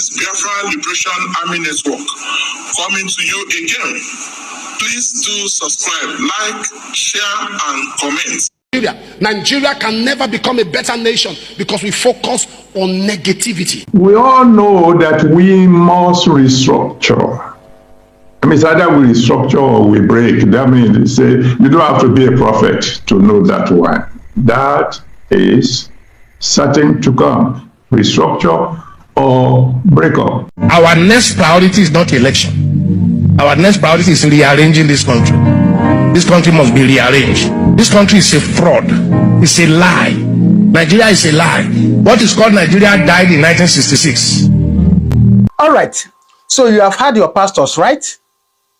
is Biafra Liberation Army Network coming to you again. Please do subscribe, like, share, and comment. Nigeria can never become a better nation because we focus on negativity. We all know that we must restructure. I mean, it's either we restructure or we break. That means say you don't have to be a prophet to know that one. That is certain to come. Restructure or break up. Our next priority is not election. Our next priority is rearranging this country. This country must be rearranged. This country is a fraud. It's a lie. Nigeria is a lie. What is called Nigeria died in 1966. All right. So you have had your pastors, right?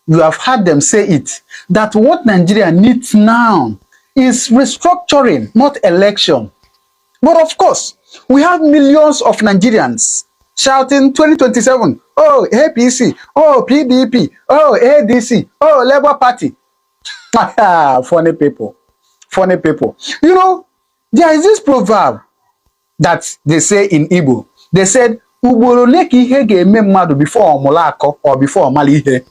You have heard them say it. That what Nigeria needs now is restructuring, not election. But of course, we have millions of Nigerians shouting 2027, oh, APC, oh, PDP, oh, ADC, oh, Labour Party. Funny people. Funny people. You know, there is this proverb that they say in Igbo. They said, Ugboro leki ihe ga-eme mmadụ before omulako or before omalihe.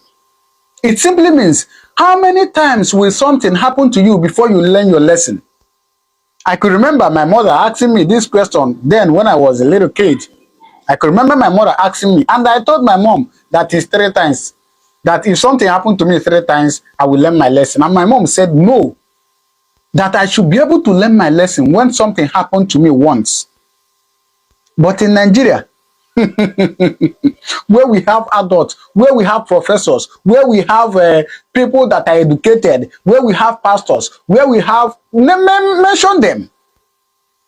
It simply means, how many times will something happen to you before you learn your lesson? I could remember my mother asking me this question then when I was a little kid. I could remember my mother asking me, and I told my mom that it's 3 times. That if something happened to me 3 times, I will learn my lesson. And my mom said no. That I should be able to learn my lesson when something happened to me once. But in Nigeria, where we have adults, where we have professors, where we have people that are educated, where we have pastors, where we have, mention them.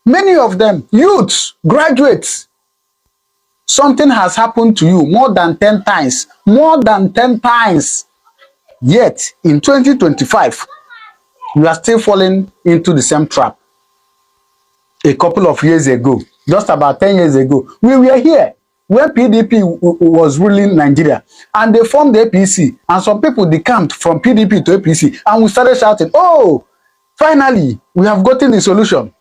Many of them, youths, graduates. Something has happened to you more than 10 times. More than 10 times. Yet, in 2025, you are still falling into the same trap. A couple of years ago, just about 10 years ago, we were here when PDP was ruling Nigeria. And they formed the APC. And some people decamped from PDP to APC. And we started shouting, oh, finally, we have gotten the solution.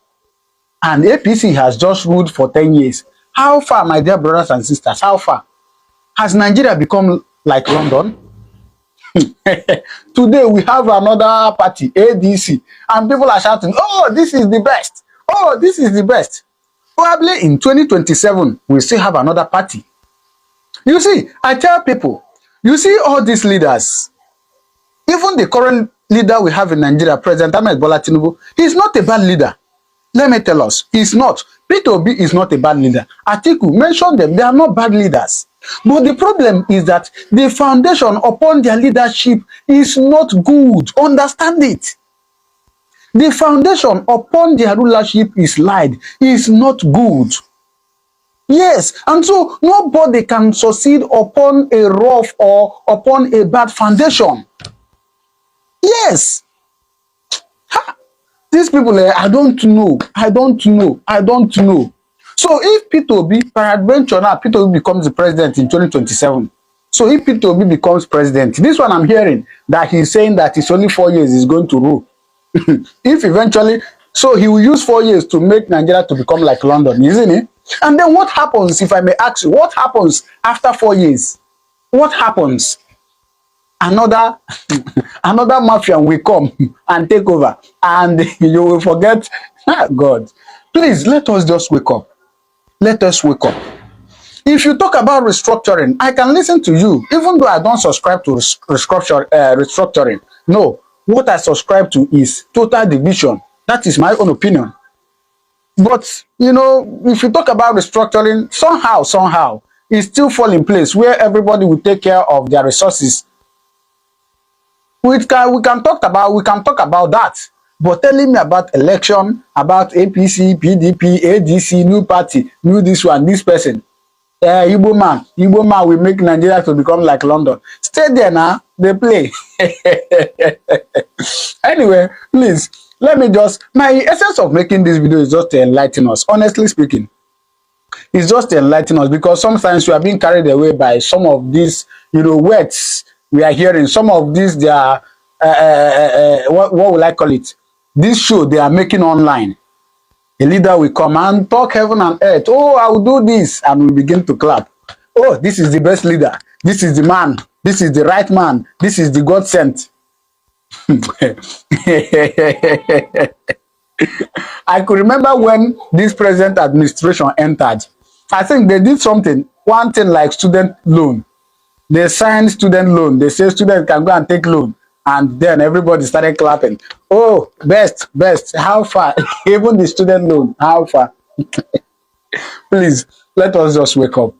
And APC has just ruled for 10 years. How far, my dear brothers and sisters, how far? Has Nigeria become like London? Today, we have another party, ADC, and people are shouting, oh, this is the best. Oh, this is the best. Probably in 2027, we'll still have another party. You see, I tell people, you see all these leaders, even the current leader we have in Nigeria, President Ahmed Bola Tinubu, he's not a bad leader. Let me tell us, he's not. Peter Obi is not a bad leader. Atiku, mention them, they are not bad leaders. But the problem is that the foundation upon their leadership is not good. Understand it. The foundation upon their rulership is lied, is not good. Yes, and so nobody can succeed upon a rough or upon a bad foundation. Yes. These people, I don't know. So if Peter Obi, peradventure now, Peter Obi becomes the president in 2027. So if Peter Obi becomes president, this one I'm hearing that he's saying that it's only 4 years he's going to rule. If eventually, so he will use 4 years to make Nigeria to become like London, isn't it? And then what happens, if I may ask you, what happens after 4 years? What happens? Another mafia will come and take over, and you will forget. God, please let us just wake up. Let us wake up. If you talk about restructuring, I can listen to you, even though I don't subscribe to restructuring. No, what I subscribe to is total division. That is my own opinion. But you know, if you talk about restructuring, somehow, it still fall in place where everybody will take care of their resources. We can talk about that, but telling me about election, about APC, PDP, ADC, new party, new this one, this person, Igbo man will make Nigeria to become like London. Stay there now, they play. Anyway, please let me my essence of making this video is just to enlighten us. Honestly speaking, it's just to enlighten us, because sometimes we are being carried away by some of these, words we are hearing. Some of these, they are, what will I call it? This show they are making online. A leader will come and talk heaven and earth. Oh, I will do this, and we begin to clap. oh, this is the best leader. This is the man. This is the right man. This is the God sent. I could remember when this present administration entered. I think they did something, one thing like student loan. They signed student loan. They say students can go and take loan. And then everybody started clapping. Oh, best, how far? Even the student loan, how far? Please, let us just wake up.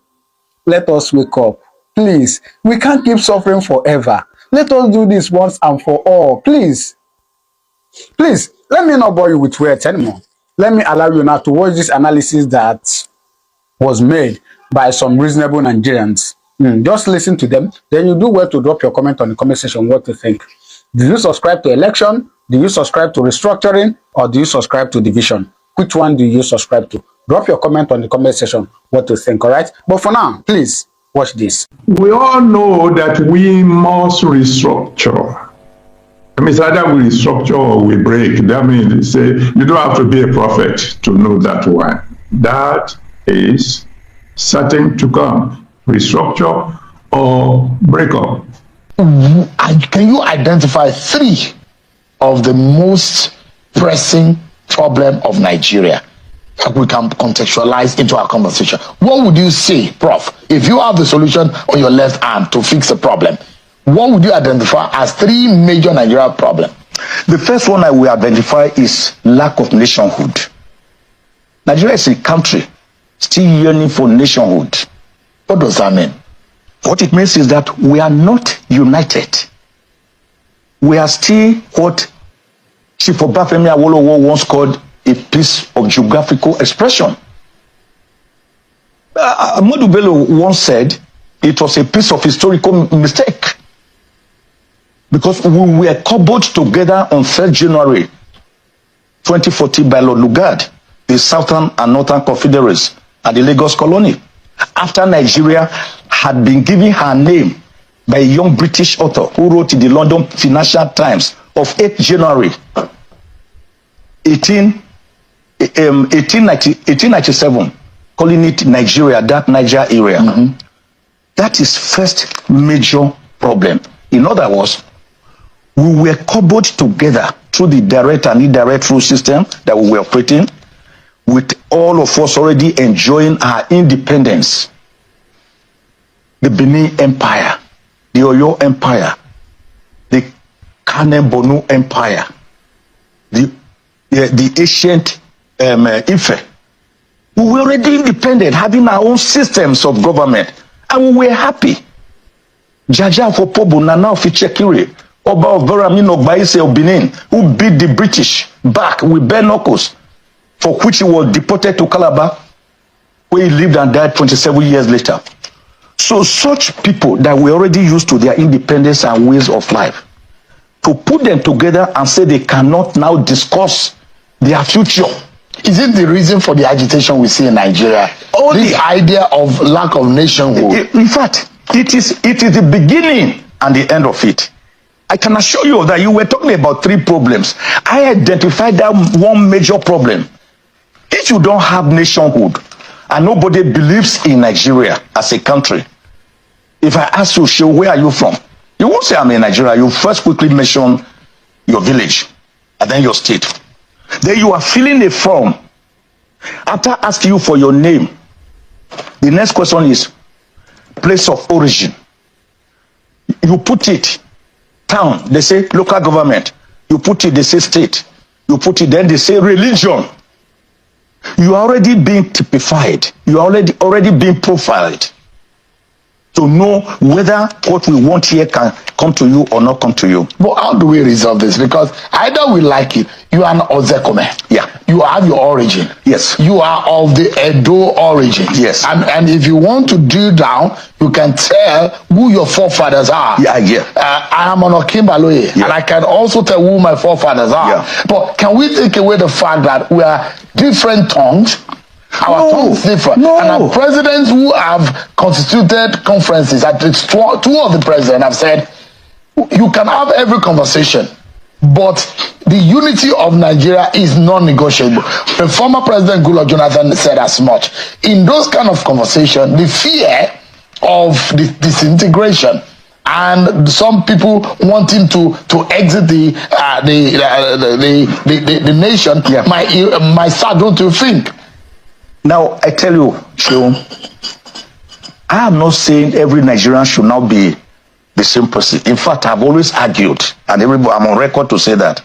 Let us wake up. Please, we can't keep suffering forever. Let us do this once and for all. Please, let me not bore you with words anymore. Let me allow you now to watch this analysis that was made by some reasonable Nigerians. Just listen to them. Then you do well to drop your comment on the comment section what you think. Do you subscribe to election? Do you subscribe to restructuring? Or do you subscribe to division? Which one do you subscribe to? Drop your comment on the comment section what you think, all right? But for now, please watch this. We all know that we must restructure. I mean, it's either we restructure or we break. That means say you don't have to be a prophet to know that one. That is certain to come. Restructure or break up. Can you identify 3 of the most pressing problem of Nigeria that we can contextualize into our conversation? What would you say, Prof, if you have the solution on your left hand to fix a problem? What would you identify as 3 major Nigeria problems? The first one I will identify is lack of nationhood. Nigeria is a country still yearning for nationhood. What does that mean? What it means is that we are not united. We are still what Chief Obafemi Awolowo once called a piece of geographical expression. Ahmadu Bello once said it was a piece of historical mistake because we were cobbled together on 3rd January 2014 by Lord Lugard, the Southern and Northern Confederates at the Lagos colony, after Nigeria had been given her name by a young British author who wrote in the London Financial Times of 8th January 1897, calling it Nigeria, that Niger area. That is first major problem. In other words, we were cobbled together through the direct and indirect rule system that we were operating, with all of us already enjoying our independence. The Benin Empire, the Oyo Empire, the Kanem Bonu Empire, the ancient Ife. We were already independent, having our own systems of government, and we were happy. Jaja Fopobo, Nana of Ichekiri, Oba of Baramin Ogbaise of Benin, who beat the British back with bare knuckles, for which he was deported to Calabar, where he lived and died 27 years later. So such people that were already used to their independence and ways of life, to put them together and say they cannot now discuss their future. Is it the reason for the agitation we see in Nigeria? This idea of lack of nationhood. In fact, it is the beginning and the end of it. I can assure you that you were talking about 3 problems. I identified that one major problem. If you don't have nationhood and nobody believes in Nigeria as a country, if I ask you, Shehu, where are you from? You won't say I'm in Nigeria. You first quickly mention your village and then your state. Then you are filling a form. After asking you for your name, the next question is place of origin. You put it town, they say local government. You put it, they say state. You put it, then they say religion. You are already being typified. You are already being profiled to know whether what we want here can come to you or not come to you. But how do we resolve this? Because either we like it, you are an Ozekome. Yeah. You have your origin. Yes. You are of the Edo origin. Yes. And if you want to drill down, you can tell who your forefathers are. Yeah, yeah. I am on Okimbaloye, and I can also tell who my forefathers are. Yeah. But can we take away the fact that we are different tongues? Our tongues differ. No. And our presidents who have constituted conferences, at least 2 of the presidents have said, you can have every conversation, but the unity of Nigeria is non-negotiable. The former president Goodluck Jonathan said as much. In those kind of conversations, the fear of the disintegration, and some people wanting to exit the nation, might start, don't you think? Now, I tell you, Seun, I am not saying every Nigerian should now be the same person. In fact, I've always argued, and I'm on record to say that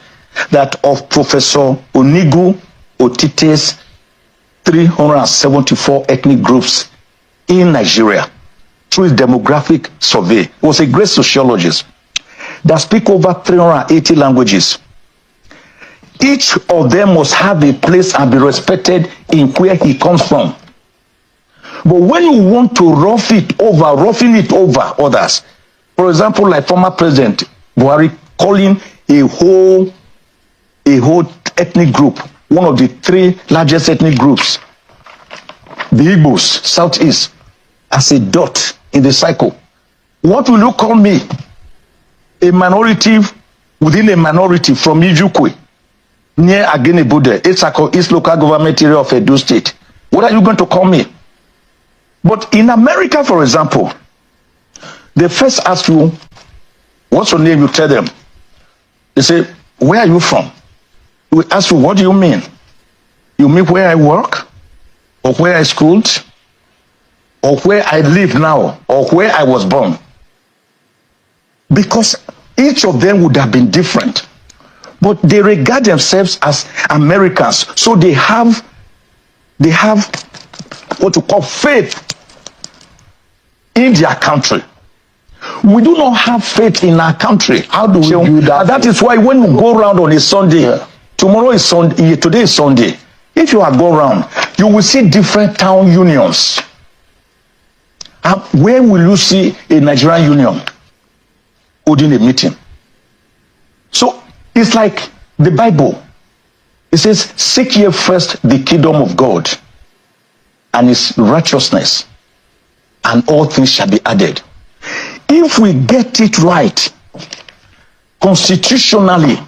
of Professor Onigu Otite's 374 ethnic groups in Nigeria, through his demographic survey, he was a great sociologist that speak over 380 languages. Each of them must have a place and be respected in where he comes from. But when you want to roughing it over others, for example, like former President Buhari calling a whole ethnic group, one of the 3 largest ethnic groups, the Igbos, Southeast, as a dot in the cycle. What will you call me? A minority within a minority from Ijukwe, near Agenebude, East local government area of Edo State. What are you going to call me? But in America, for example, they first ask you, what's your name? You tell them. They say, where are you from? We ask you, what do you mean? You mean where I work? Or where I schooled? Or where I live now? Or where I was born? Because each of them would have been different. But they regard themselves as Americans. So they have what you call faith in their country. We do not have faith in our country. How do we do that? That is why when you go around on a Sunday, tomorrow is Sunday, today is Sunday. If you have gone around, you will see different town unions. Where will you see a Nigerian union holding a meeting? So it's like the Bible. It says, seek ye first the kingdom of God and his righteousness, and all things shall be added. If we get it right constitutionally,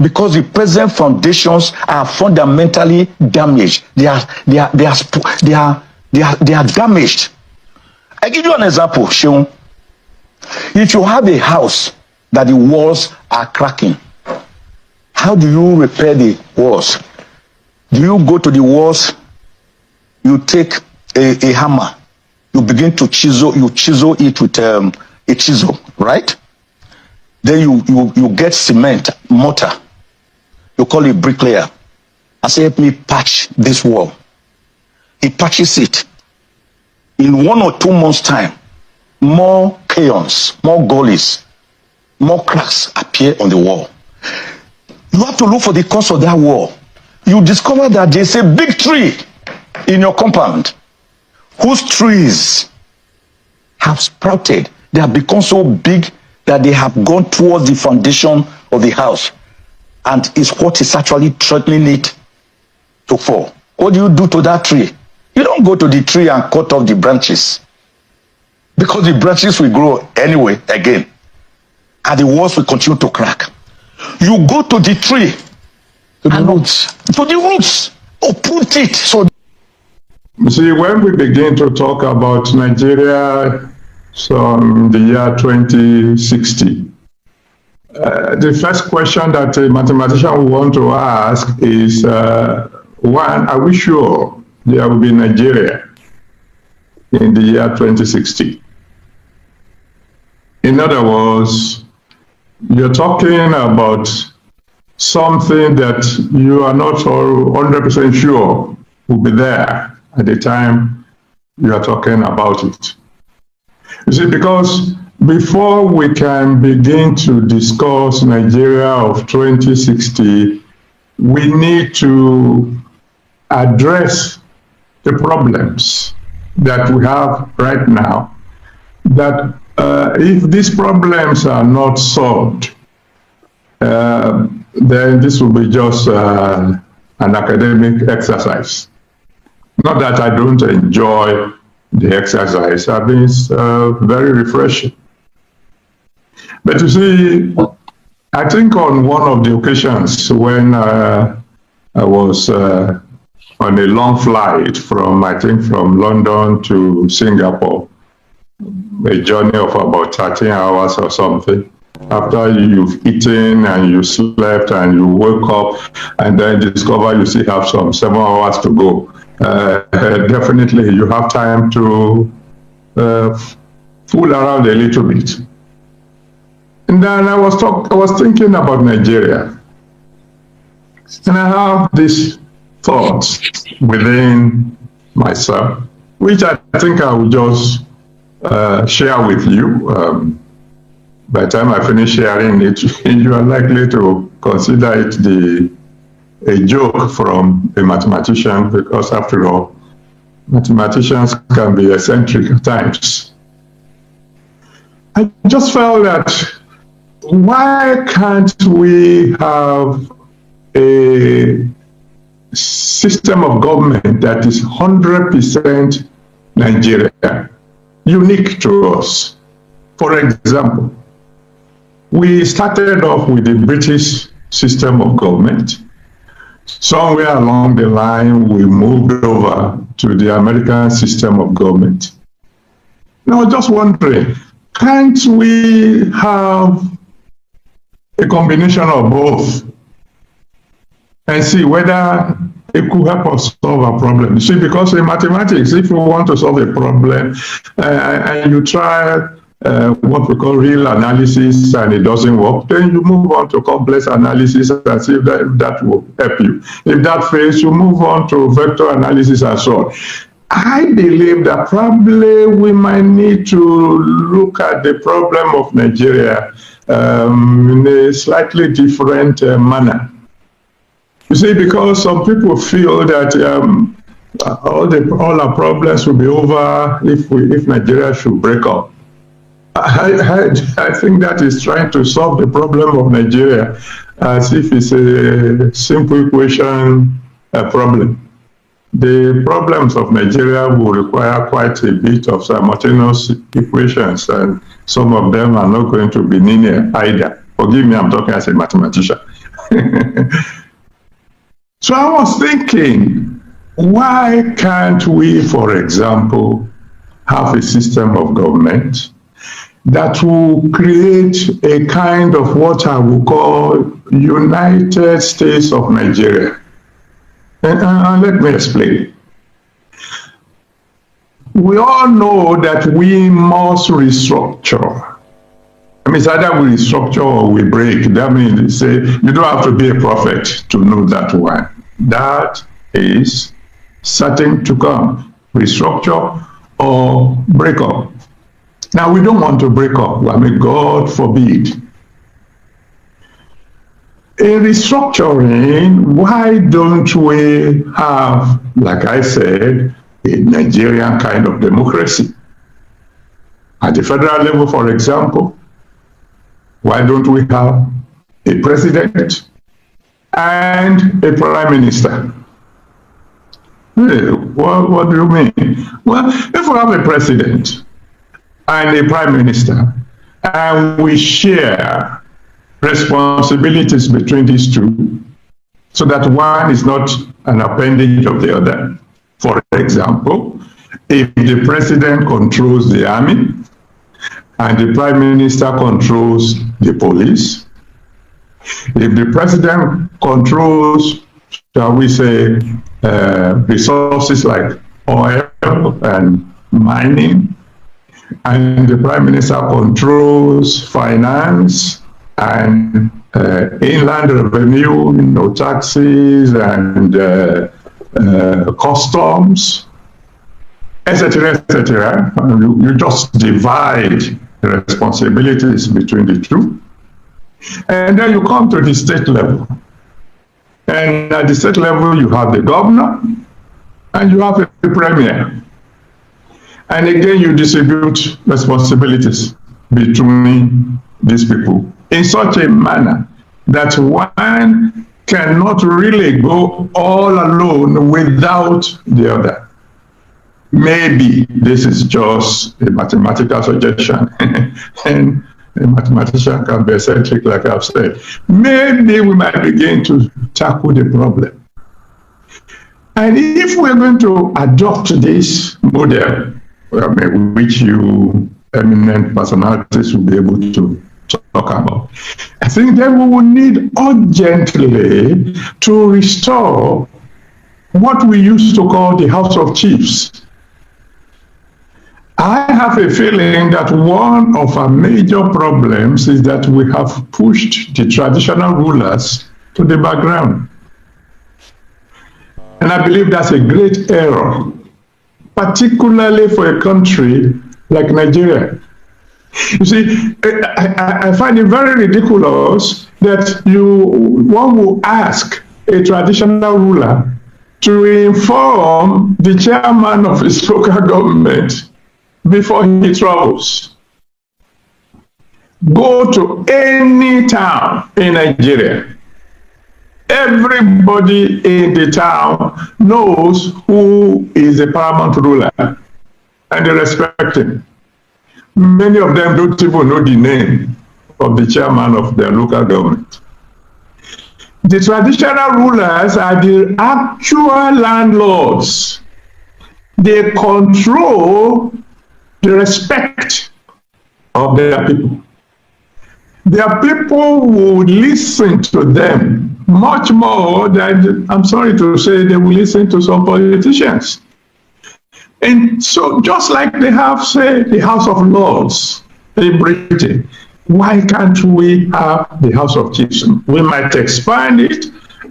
because the present foundations are fundamentally damaged, they are damaged. I give you an example, Seun. If you have a house that the walls are cracking, how do you repair the walls? Do you go to the walls, you take a hammer, you begin to chisel it with a chisel, right? Then you get cement, mortar. You call it bricklayer. I say, help me patch this wall. He patches it. In 1 or 2 months' time, more chaos, more gullies, more cracks appear on the wall. You have to look for the cause of that wall. You discover that there's a big tree in your compound whose trees have sprouted. They have become so big that they have gone towards the foundation of the house, and is what is actually threatening it to fall. What do you do to that tree? You don't go to the tree and cut off the branches, because the branches will grow anyway again, and the walls will continue to crack. You go to the tree, to the roots, uproot it. So, you see, when we begin to talk about Nigeria from the year 2060, the first question that a mathematician will want to ask is, one, are we sure there will be Nigeria in the year 2060? In other words, you're talking about something that you are not 100% sure will be there at the time you are talking about it. You see, because before we can begin to discuss Nigeria of 2060, we need to address the problems that we have right now, that if these problems are not solved, then this will be just an academic exercise. Not that I don't enjoy the exercise. I mean, it's very refreshing. But you see, I think on one of the occasions when I was on on a long flight from, I think, from London to Singapore, a journey of about 13 hours or something. After you've eaten and you slept and you wake up and then discover you still have some 7 hours to go, definitely you have time to fool around a little bit. And then I was thinking about Nigeria, and I have these thoughts within myself, which I think I will just share with you. By the time I finish sharing it, you are likely to consider it a joke from a mathematician, because after all, mathematicians can be eccentric at times. I just felt that why can't we have a system of government that is 100% Nigeria, unique to us? For example, we started off with the British system of government. Somewhere along the line, we moved over to the American system of government. Now, just wondering, can't we have a combination of both and see whether it could help us solve a problem? See, because in mathematics, if you want to solve a problem and you try what we call real analysis and it doesn't work, then you move on to complex analysis and see if that will help you. If that fails, you move on to vector analysis and so on. I believe that probably we might need to look at the problem of Nigeria in a slightly different manner. You see, because some people feel that all our problems will be over if Nigeria should break up. I think that is trying to solve the problem of Nigeria as if it's a simple equation problem. The problems of Nigeria will require quite a bit of simultaneous equations, and some of them are not going to be linear either. Forgive me, I'm talking as a mathematician. So I was thinking, why can't we, for example, have a system of government that will create a kind of what I would call United States of Nigeria? And let me explain. We all know that we must restructure. I mean, it's either we restructure or we break. That means say you don't have to be a prophet to know that one. That is certain to come. Restructure or break up. Now, we don't want to break up. I mean, God forbid. In restructuring, why don't we have, like I said, a Nigerian kind of democracy? At the federal level, for example, why don't we have a president and a prime minister? Hey, what do you mean? Well, if we have a president and a prime minister, and we share responsibilities between these two, so that one is not an appendage of the other. For example, if the president controls the army and the prime minister controls the police, if the president controls, shall we say, resources like oil and mining, and the prime minister controls finance and inland revenue, taxes and customs, etc., etc. You just divide the responsibilities between the two. And then you come to the state level. And at the state level, you have the governor and you have a premier. And again, you distribute responsibilities between these people in such a manner that one cannot really go all alone without the other. Maybe this is just a mathematical suggestion, and a mathematician can be eccentric, like I've said. Maybe we might begin to tackle the problem. And if we're going to adopt this model, which you eminent personalities will be able to talk about, I think then we will need urgently to restore what we used to call the House of Chiefs. I have a feeling that one of our major problems is that we have pushed the traditional rulers to the background. And I believe that's a great error, particularly for a country like Nigeria. You see, I find it very ridiculous that one will ask a traditional ruler to inform the chairman of his local government before he travels. Go to any town in Nigeria. Everybody in the town knows who is the paramount ruler, and they respect him. Many of them don't even know the name of the chairman of their local government. The traditional rulers are the actual landlords. They control the respect of their people. Their people will listen to them much more than, I'm sorry to say, they will listen to some politicians. And so just like they have, say, the House of Lords in Britain, why can't we have the House of Chiefs? We might expand it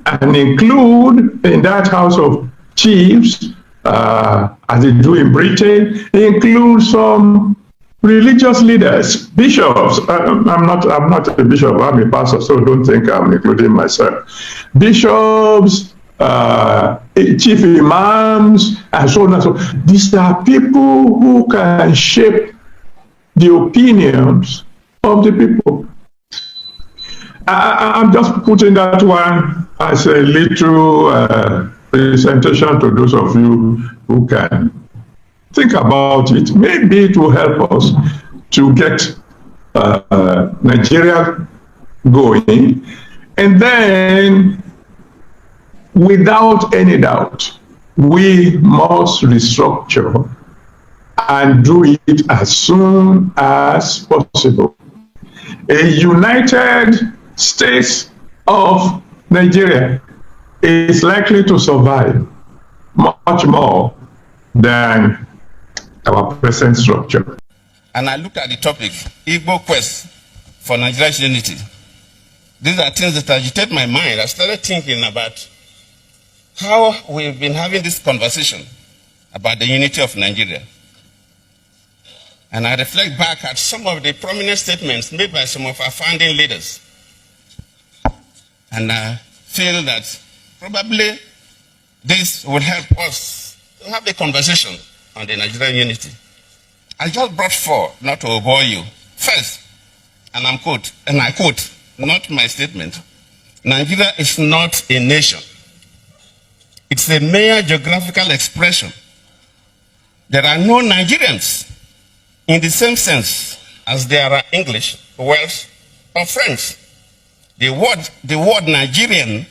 and include in that House of Chiefs, as they do in Britain, include some religious leaders, bishops. I'm not a bishop, I'm a pastor, so don't think I'm including myself. Bishops, chief imams, and so on and so on. These are people who can shape the opinions of the people. I'm just putting that one as a little presentation to those of you who can think about it. Maybe it will help us to get Nigeria going. And then, without any doubt, we must restructure and do it as soon as possible. A United States of Nigeria is likely to survive much more than our present structure. And I looked at the topic, Igbo quest for Nigeria's unity. These are things that agitate my mind. I started thinking about how we've been having this conversation about the unity of Nigeria. And I reflect back at some of the prominent statements made by some of our founding leaders. And I feel that probably this will help us to have a conversation on the Nigerian unity. I just brought four, not to bore you. First, and I quote, not my statement, Nigeria is not a nation. It's a mere geographical expression. There are no Nigerians in the same sense as there are English, Welsh, or French. The word Nigerian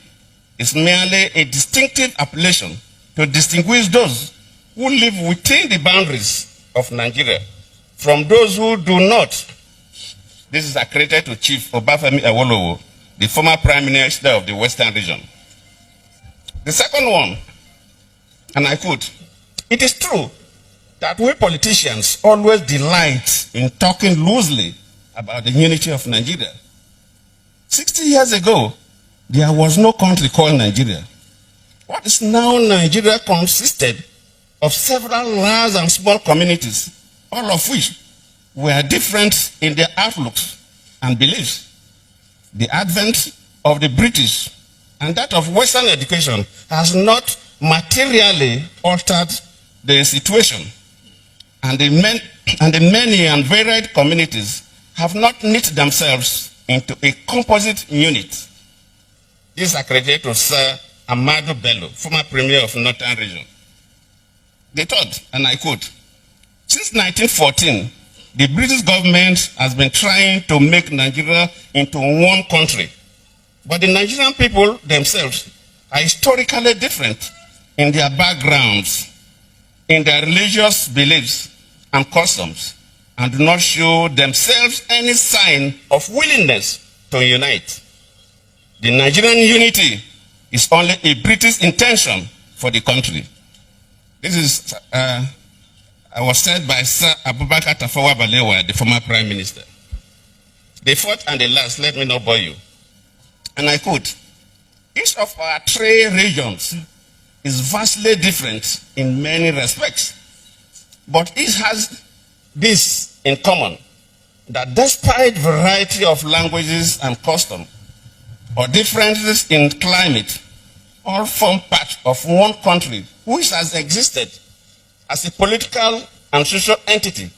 is merely a distinctive appellation to distinguish those who live within the boundaries of Nigeria from those who do not. This is accredited to Chief Obafemi Awolowo, the former Prime Minister of the Western region. The second one, and I quote, it is true that we politicians always delight in talking loosely about the unity of Nigeria. 60 years ago, there was no country called Nigeria. What is now Nigeria consisted of several large and small communities, all of which were different in their outlooks and beliefs. The advent of the British and that of Western education has not materially altered the situation. And the many and varied communities have not knit themselves into a composite unit. This is accredited to Sir Ahmadu Bello, former Premier of Northern Region. They thought, and I quote, since 1914, the British government has been trying to make Nigeria into one country. But the Nigerian people themselves are historically different in their backgrounds, in their religious beliefs and customs, and do not show themselves any sign of willingness to unite. The Nigerian unity is only a British intention for the country. This is was said by Sir Abubakar Tafawa Balewa, the former Prime Minister. The fourth and the last, let me not bore you. And I quote, each of our three regions is vastly different in many respects, but each has this in common, that despite variety of languages and customs, or differences in climate, all form part of one country which has existed as a political and social entity